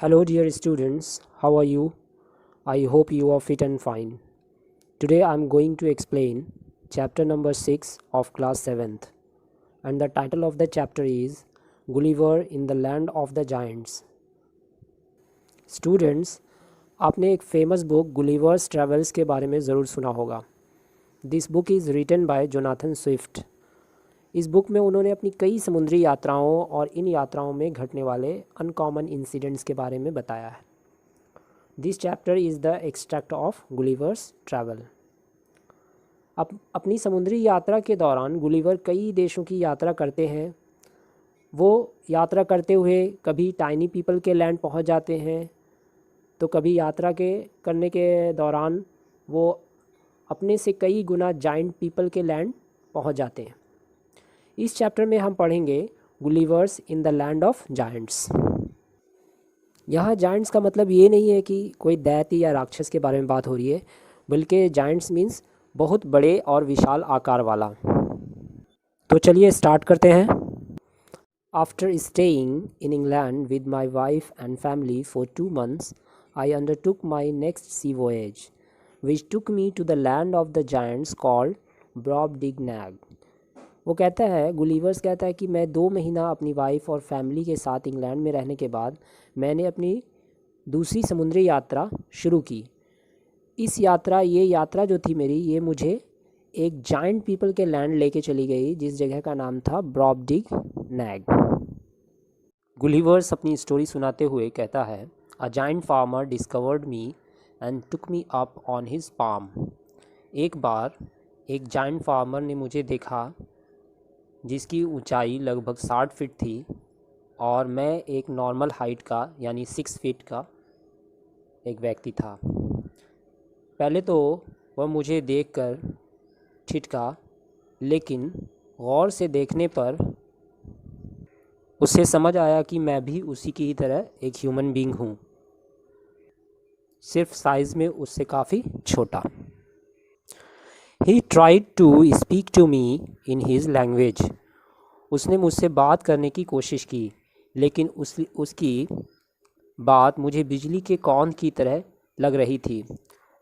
Hello, dear students. How are you? I hope you are fit and fine. Today I am going to explain chapter number 6 of class 7th, and the title of the chapter is Gulliver in the Land of the Giants. Students, आपने एक famous book Gulliver's travels के बारे में ज़रूर सुना होगा. This book is written by Jonathan Swift. इस book में उन्होंने अपनी कई समुद्री यात्राओं और इन यात्राओं में घटने वाले अनकॉमन इंसिडेंट्स के बारे में बताया है. This chapter is the extract of Gulliver's travel. अपनी समुद्री यात्रा के दौरान गुलिवर कई देशों की यात्रा करते हैं. वो यात्रा करते हुए कभी टाइनी पीपल के लैंड पहुंच जाते हैं, तो कभी यात्रा करने के दौरान वो अपने से कई गुना जाइंट पीपल के लैंड पहुंच जाते हैं. इस चैप्टर में हम पढ़ेंगे Gulliver's in the land of giants. यहाँ जायंट्स का मतलब ये नहीं है कि कोई दैत्य या राक्षस के बारे में बात हो रही है, बल्कि जायंट्स मीन्स बहुत बड़े और विशाल आकार वाला. तो चलिए स्टार्ट करते हैं. After staying in England with my wife and family for 2 months, I undertook my next sea voyage which took me to the land of the giants called Brobdingnag. वो कहता है, गुलिवर्स कहता है कि मैं 2 महीना अपनी वाइफ और फैमिली के साथ इंग्लैंड में रहने के बाद मैंने अपनी दूसरी समुद्री यात्रा शुरू की. ये यात्रा जो थी मेरी, ये मुझे एक जाइंट पीपल के लैंड लेके चली गई, जिस जगह का नाम था ब्रॉबडिग्नैग. गुलिवर्स अपनी स्टोरी सुनाते हुए कहता है, a giant farmer discovered me and took me up on his palm. एक बार एक जाइंट फार्मर ने मुझे देखा जिसकी ऊंचाई लगभग 60 फीट थी और मैं एक नॉर्मल हाइट का यानी 6 फीट का एक व्यक्ति था. पहले तो वह मुझे देखकर ठिठका, लेकिन गौर से देखने पर उसे समझ आया कि मैं भी उसी की ही तरह एक ह्यूमन बीइंग हूँ, सिर्फ साइज़ में उससे काफ़ी छोटा. He tried to speak to me in his language. उसने मुझसे बात करने की कोशिश की, लेकिन उसकी बात मुझे बिजली के कौंध की तरह लग रही थी.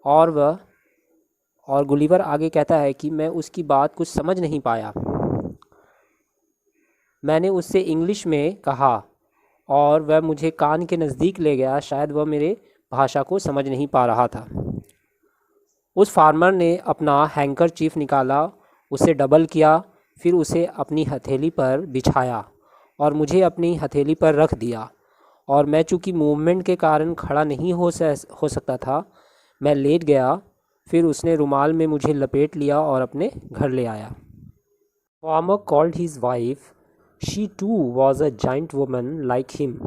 और गुलिवर आगे कहता है कि मैं उसकी बात कुछ समझ नहीं पाया. मैंने उससे इंग्लिश में कहा और वह मुझे कान के नज़दीक ले गया. शायद वह मेरे भाषा को समझ नहीं पा रहा था. उस फार्मर ने अपना हैंकरचीफ निकाला, उसे डबल किया, फिर उसे अपनी हथेली पर बिछाया और मुझे अपनी हथेली पर रख दिया. और मैं चूँकि मूवमेंट के कारण खड़ा नहीं हो सकता था, मैं लेट गया. फिर उसने रुमाल में मुझे लपेट लिया और अपने घर ले आया. Farmer called his wife. She too was a giant woman like him.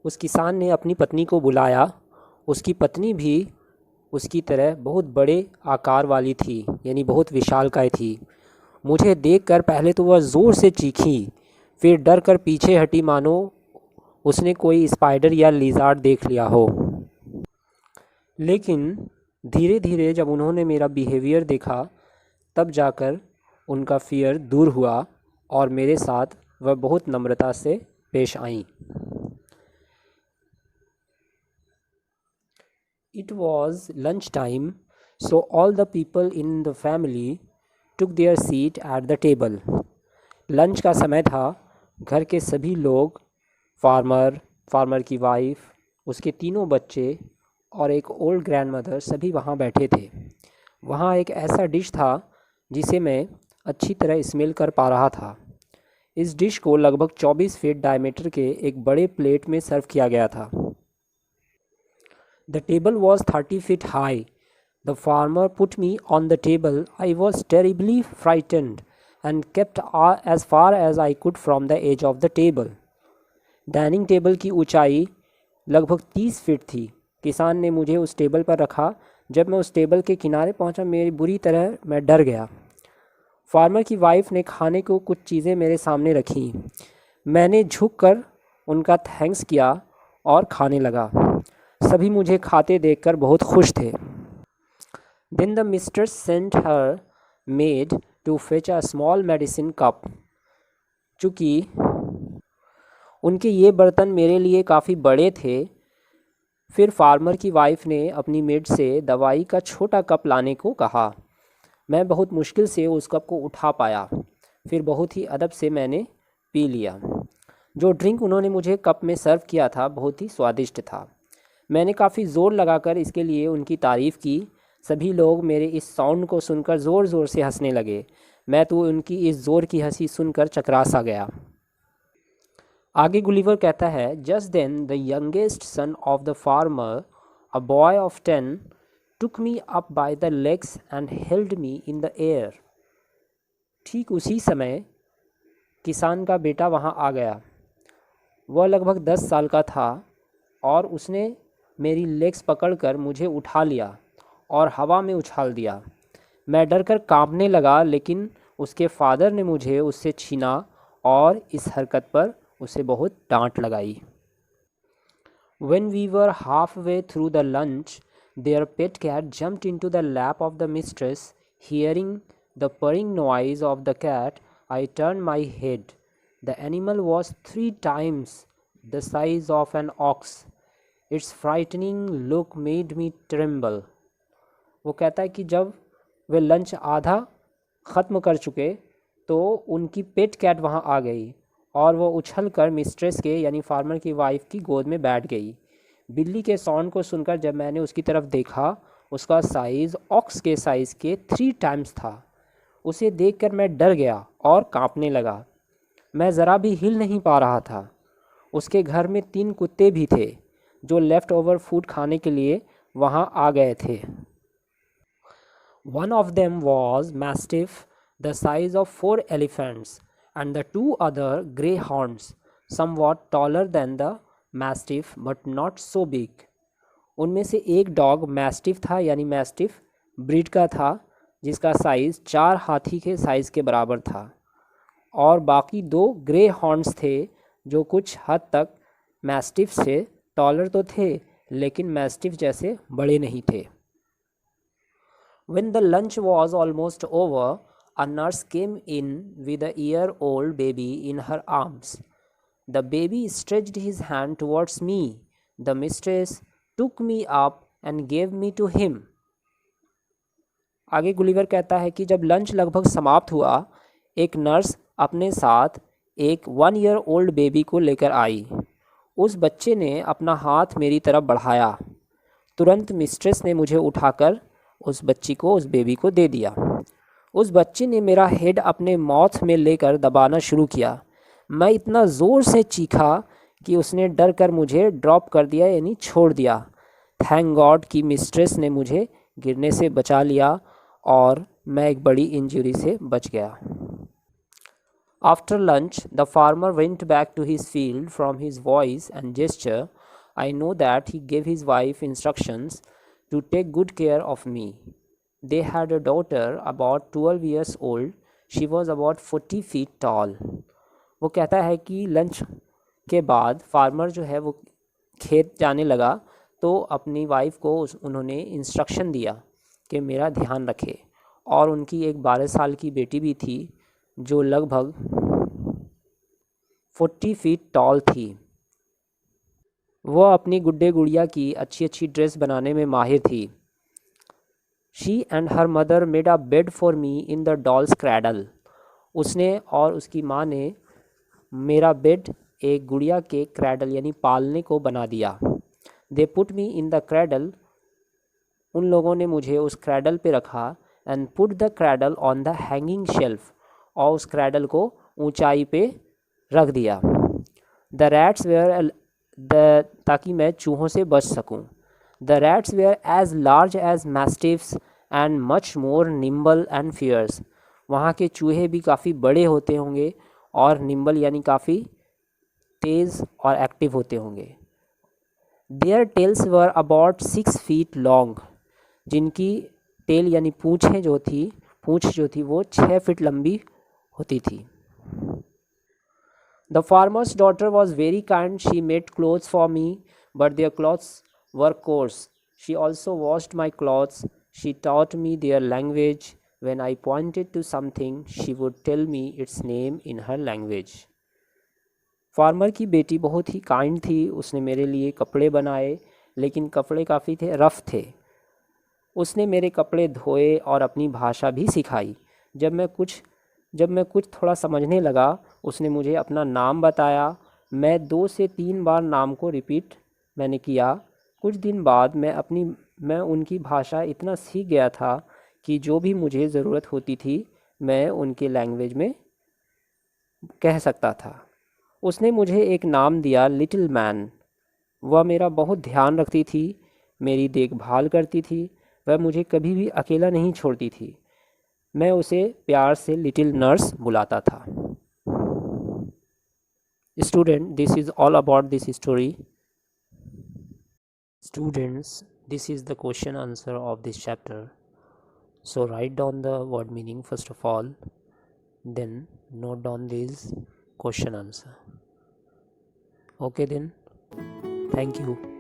उस किसान ने अपनी पत्नी को बुलाया. उसकी पत्नी भी उसकी तरह बहुत बड़े आकार वाली थी, यानी बहुत विशालकाय थी. मुझे देखकर पहले तो वह ज़ोर से चीखी, फिर डर कर पीछे हटी, मानो उसने कोई स्पाइडर या लिज़ार्ड देख लिया हो. लेकिन धीरे धीरे जब उन्होंने मेरा बिहेवियर देखा, तब जाकर उनका फियर दूर हुआ और मेरे साथ वह बहुत नम्रता से पेश आईं. It was lunch time, so all the people in the family took their seat at the table. Lunch का समय था. घर के सभी लोग, फार्मर की वाइफ, उसके 3 बच्चे और एक ओल्ड ग्रैंडमदर, सभी वहाँ बैठे थे. वहाँ एक ऐसा डिश था जिसे मैं अच्छी तरह स्मेल कर पा रहा था. इस डिश को लगभग 24 फीट डायमीटर के एक बड़े प्लेट में सर्व किया गया था. The table was 30 feet high. The farmer put me on the table. I was terribly frightened and kept as far as I could from the edge of the table. Dining table की ऊंचाई लगभग 30 feet थी. किसान ने मुझे उस table पर रखा. जब मैं उस टेबल के किनारे पहुंचा, मेरी बुरी तरह मैं डर गया. फार्मर की वाइफ ने खाने को कुछ चीज़ें मेरे सामने रखी. मैंने झुककर उनका थैंक्स किया और खाने लगा. सभी मुझे खाते देखकर बहुत खुश थे. Then the mistress sent her maid to fetch a small medicine cup. चूँकि उनके ये बर्तन मेरे लिए काफ़ी बड़े थे। फिर फार्मर की वाइफ ने अपनी मेड से दवाई का छोटा कप लाने को कहा। मैं बहुत मुश्किल से उस कप को उठा पाया। फिर बहुत ही अदब से मैंने पी लिया। जो ड्रिंक उन्होंने मुझे कप में सर्व किया था बहुत ही स्वादिष्ट था। मैंने काफ़ी ज़ोर लगाकर इसके लिए उनकी तारीफ़ की। सभी लोग मेरे इस साउंड को सुनकर ज़ोर ज़ोर से हंसने लगे। मैं तो उनकी इस ज़ोर की हंसी सुनकर चकरा सा गया। आगे गुलिवर कहता है, just then the youngest son of the farmer, a boy of 10, took me up by the legs and held me in the air. ठीक उसी समय किसान का बेटा वहाँ आ गया। वह लगभग 10 साल का था और उसने मेरी लेग्स पकड़कर मुझे उठा लिया और हवा में उछाल दिया। मैं डर कर काँपने लगा, लेकिन उसके फादर ने मुझे उससे छीना और इस हरकत पर उसे बहुत डांट लगाई। When we were halfway through the lunch, their pet cat jumped into the lap of the mistress. Hearing the purring noise of the cat, I turned my head. The animal was 3 times the size of an ox. Its frightening look made me tremble. वो कहता है कि जब वे lunch आधा ख़त्म कर चुके तो उनकी पेट कैट वहाँ आ गई और वो उछलकर मिस्ट्रेस के यानी फार्मर की वाइफ की गोद में बैठ गई। बिल्ली के साउंड को सुनकर जब मैंने उसकी तरफ देखा, उसका साइज़ ऑक्स के साइज़ के 3 टाइम्स था। उसे देखकर मैं डर गया और कांपने लगा। मैं ज़रा भी हिल नहीं पा रहा था। उसके घर में 3 कुत्ते भी थे जो लेफ़्ट ओवर फूड खाने के लिए वहाँ आ गए थे। One of them was mastiff, the size of 4 elephants, and the 2 other greyhounds, somewhat taller than the mastiff but not so big. उनमें से एक डॉग मैस्टिफ था, यानी मैस्टिफ ब्रीड का था, जिसका साइज़ 4 हाथी के साइज़ के बराबर था, और बाकी 2 ग्रे हॉर्न्स थे जो कुछ हद तक मैस्टिफ से टॉलर तो थे लेकिन मैस्टिफ जैसे बड़े नहीं थे। When the lunch was almost over, a nurse came in with a year-old baby in her arms. The baby stretched his hand towards me. The mistress took me up and gave me to him. आगे Gulliver कहता है कि जब lunch लगभग समाप्त हुआ, एक nurse अपने साथ एक 1 ईयर ओल्ड बेबी को लेकर आई। उस बच्चे ने अपना हाथ मेरी तरफ बढ़ाया। तुरंत मिस्ट्रेस ने मुझे उठाकर उस बेबी को दे दिया। उस बच्चे ने मेरा हेड अपने माउथ में लेकर दबाना शुरू किया। मैं इतना ज़ोर से चीखा कि उसने डर कर मुझे ड्रॉप कर दिया, यानी छोड़ दिया। थैंक गॉड कि मिस्ट्रेस ने मुझे गिरने से बचा लिया और मैं एक बड़ी इंजरी से बच गया। After lunch, the farmer went back to his field. From his voice and gesture, I know that he gave his wife instructions to take good care of me. They had a daughter about 12 years old. She was about 40 feet tall. वो कहता है कि lunch के बाद farmer जो है वो खेत जाने लगा तो अपनी वाइफ को उन्होंने इंस्ट्रक्शन दिया कि मेरा ध्यान रखे, और उनकी एक 12 साल की बेटी भी थी जो लगभग 40 फीट टॉल थी। वह अपनी गुड्डे गुड़िया की अच्छी अच्छी ड्रेस बनाने में माहिर थी। She and her mother made a bed for me in the dolls cradle. उसने और उसकी माँ ने मेरा बेड एक गुड़िया के क्रैडल यानी पालने को बना दिया। They put me in the cradle. उन लोगों ने मुझे उस क्रैडल पे रखा। And put the cradle on the hanging shelf. और उस क्रैडल को ऊंचाई पे रख दिया। द रैट्स वेयर ताकि मैं चूहों से बच सकूं। The rats were as large as mastiffs and much more nimble and fierce. वहाँ के चूहे भी काफ़ी बड़े होते होंगे और निम्बल यानी काफ़ी तेज़ और एक्टिव होते होंगे। There tales were about 6 feet long. जिनकी टेल यानी पूँछ जो थी वो 6 फीट लंबी होती थी। The farmer's daughter was very kind. She made clothes for me, but their clothes were coarse. She also washed my clothes. She taught me their language. When I pointed to something, she would tell me its name in her language. Farmer की बेटी बहुत ही kind थी। उसने मेरे लिए कपड़े बनाए, लेकिन कपड़े काफ़ी थे रफ़ थे। उसने मेरे कपड़े धोए और अपनी भाषा भी सिखाई। जब मैं कुछ थोड़ा समझने लगा, उसने मुझे अपना नाम बताया। मैं 2 से 3 बार नाम को रिपीट मैंने किया। कुछ दिन बाद मैं उनकी भाषा इतना सीख गया था कि जो भी मुझे ज़रूरत होती थी मैं उनके लैंग्वेज में कह सकता था। उसने मुझे एक नाम दिया, लिटिल मैन। वह मेरा बहुत ध्यान रखती थी, मेरी देखभाल करती थी। वह मुझे कभी भी अकेला नहीं छोड़ती थी। मैं उसे प्यार से लिटिल नर्स बुलाता था। Student, this is all about this story. Students, this is the question answer of this chapter. So write down the word meaning first of all, then note down this question answer. Okay then, thank you.